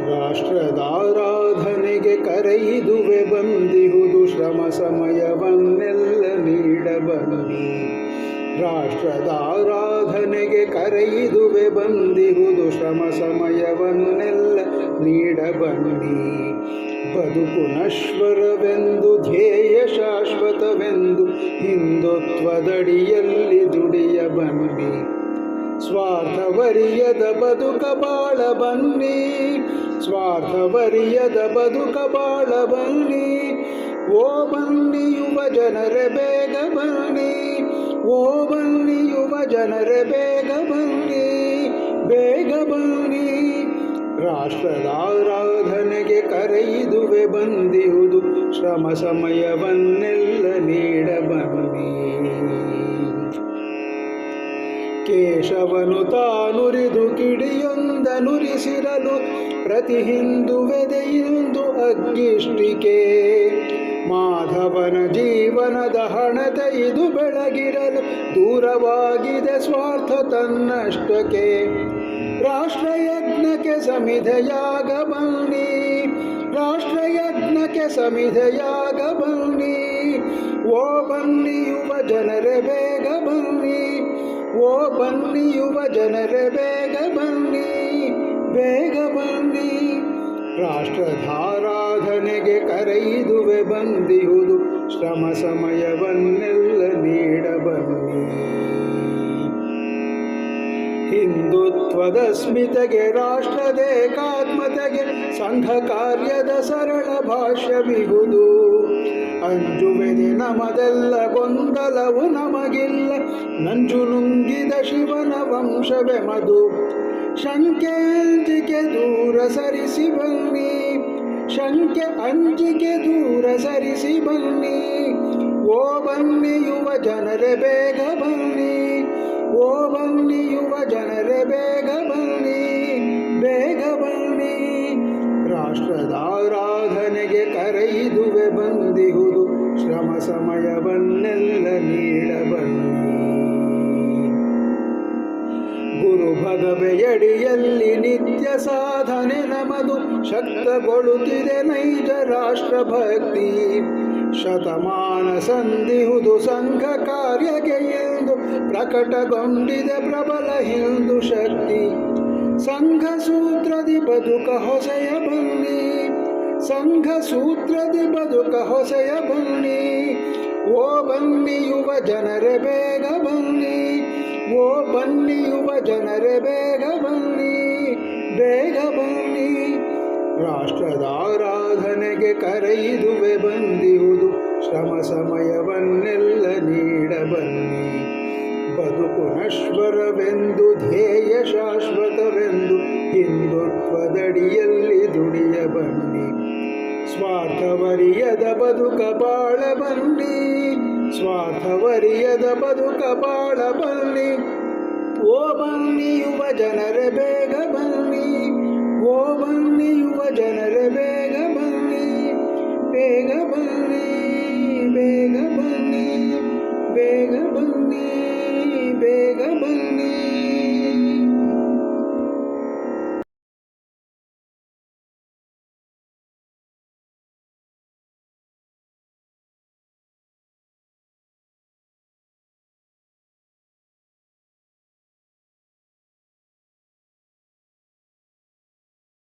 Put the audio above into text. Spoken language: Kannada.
ರಾಷ್ಟ್ರದಾರಾಧನೆಗೆ ಕರೆಯಿದುವೆ ಬಂದಿಹುದು ಶ್ರಮ ಸಮಯವನ್ನೆಲ್ಲ ನೀಡ ಬನ್ನಿ. ರಾಷ್ಟ್ರದಾರಾಧನೆಗೆ ಕರೆಯಿದುವೆ ಬಂದಿಹುದು ಶ್ರಮ ಸಮಯವನ್ನೆಲ್ಲ ನೀಡ ಬನ್ನಿ. ಬದುಕು ನಶ್ವರವೆಂದು ಧ್ಯೇಯ ಶಾಶ್ವತವೆಂದು ಹಿಂದುತ್ವದಡಿಯಲ್ಲಿ ದುಡಿಯ ಬನ್ನಿ. ಸ್ವಾರ್ಥವರಿಯದ ಬದುಕ ಬಾಳ ಬನ್ನಿ, ಸ್ವಾರ್ಥವರಿಯದ ಬದುಕ ಬಾಳ ಬನ್ನಿ. ಓ ಬನ್ನಿ ಯುವ ಜನರೇ ಬೇಗ ಬನ್ನಿ, ಓ ಬನ್ನಿ ಯುವ ಜನರೇ ಬೇಗ ಬನ್ನಿ, ಬೇಗ ಬನ್ನಿ. ರಾಷ್ಟ್ರದಾರಾಧನೆಗೆ ಕರೆಯಿದುವೆ ಬಂದಿಹುದು ಶ್ರಮ ಸಮಯವನ್ನೆಲ್ಲ ನೀಡ ಬನ್ನಿ. ಕೇಶವನು ತಾನುರಿದು ಕಿಡಿಯೊಂದನುರಿಸಿರಲು ಪ್ರತಿ ಹಿಂದುವೆದೆಯಿಂದು ಅಗ್ಗಿಷ್ಟಿಕೆ. ಮಾಧವನ ಜೀವನದ ಹಣತೆ ಇದು ಬೆಳಗಿರಲು ದೂರವಾಗಿದೆ ಸ್ವಾರ್ಥ ತನ್ನಷ್ಟಕ್ಕೆ. ರಾಷ್ಟ್ರಯಜ್ಞಕ್ಕೆ ಸಮಿಧೆಯಾಗ ಬನ್ನಿ, ರಾಷ್ಟ್ರಯಜ್ಞಕ್ಕೆ ಸಮಿಧೆಯಾಗ ಬನ್ನಿ. ಓ ಬನ್ನಿ ಯುವ ಜನರೇ ಬೇಗ ಬನ್ನಿ, ಓ ಬನ್ನಿ ಯುವ ಜನರೇ ಬೇಗ ಬನ್ನಿ, ಬೇಗ ಬನ್ನಿ. ರಾಷ್ಟ್ರದಾರಾಧನೆಗೆ ಕರೆಯಿದುವೆ ಬಂದಿಹುದು ಶ್ರಮ ಸಮಯವನ್ನೆಲ್ಲ ನೀಡ ಬನ್ನಿ. ಹಿಂದುತ್ವದ ಸ್ಮಿತೆಗೆ ರಾಷ್ಟ್ರದೇಕಾತ್ಮತೆಗೆ ಸಂಘ ಕಾರ್ಯದ ಸರಳ ಭಾಷ್ಯವಿಹುದು. ಅಂಜುವೆದೆ ನಮದೆಲ್ಲ ಗೊಂದಲವು ನಮಗಿಲ್ಲ, ನಂಜು ನುಂಗಿದ ಶಿವನ ವಂಶವೆಮದು. ಶಂಕೆ ಅಂಜಿಕೆ ದೂರ ಸರಿಸಿ ಬನ್ನಿ, ಶಂಕೆ ಅಂಜಿಕೆ ದೂರ ಸರಿಸಿ ಬನ್ನಿ. ಓ ಬನ್ನಿ ಯುವ ಜನರೇ ಬೇಗ ಬನ್ನಿ, ಓ ಬನ್ನಿ ಯುವ ಜನರೇ ಬೇಗ ಬನ್ನಿ, ಬೇಗ ಬನ್ನಿ. ರಾಷ್ಟ್ರದಾರಾಧನೆಗೆ ಕರೆಯಿದುವೆ ಬಂದಿಹುದು ಶ್ರಮ ಸಮಯವನ್ನೆಲ್ಲ ನೀಡ ಬನ್ನಿ. ಗುರು ಭಗವೆಯಡಿಯಲ್ಲಿ ನಿತ್ಯ ಸಾಧನೆ ನಮದು ಶಕ್ತಗೊಳ್ಳುತ್ತಿದೆ ನೈಜ ರಾಷ್ಟ್ರಭಕ್ತಿ. ಶತಮಾನ ಸಂದಿಹುದು ಸಂಘ ಕಾರ್ಯಕ್ಕೆ ಎಂದು ಪ್ರಕಟಗೊಂಡಿದೆ ಪ್ರಬಲ ಹಿಂದೂ ಶಕ್ತಿ. ಸಂಘ ಸೂತ್ರದಿ ಬದುಕ ಹೊಸೆಯ ಬನ್ನಿ, ಸಂಘ ಸೂತ್ರದಿ ಬದುಕ ಹೊಸೆಯ ಬನ್ನಿ. ಓ ಬನ್ನಿ ಯುವ ಜನರೇ ಬೇಗ ಬನ್ನಿ, ಓ ಬನ್ನಿ ಯುವ ಜನರೇ ಬೇಗ ಬನ್ನಿ, ಬೇಗ ಬನ್ನಿ. ರಾಷ್ಟ್ರದಾರಾಧನೆಗೆ ಕರೆಯಿದುವೆ ಬಂದಿಹುದು ಶ್ರಮ ಸಮಯವನ್ನೆಲ್ಲ ನೀಡ ಬನ್ನಿ. ಬದುಕು ನಶ್ವರವೆಂದು ಧ್ಯೇಯ ಶಾಶ್ವತವೆಂದು ಹಿಂದುತ್ವದಡಿಯಲ್ಲಿ ದುಡಿಯ ಬನ್ನಿ. ಸ್ವಾರ್ಥವರಿಯದ ಬದುಕ ಬಾಳ ಬನ್ನಿ, ಸ್ವಾರ್ಥವರಿಯದ ಬದುಕ ಬಾಳ ಬನ್ನಿ. ಓ ಬನ್ನಿ ಯುವ ಜನರೇ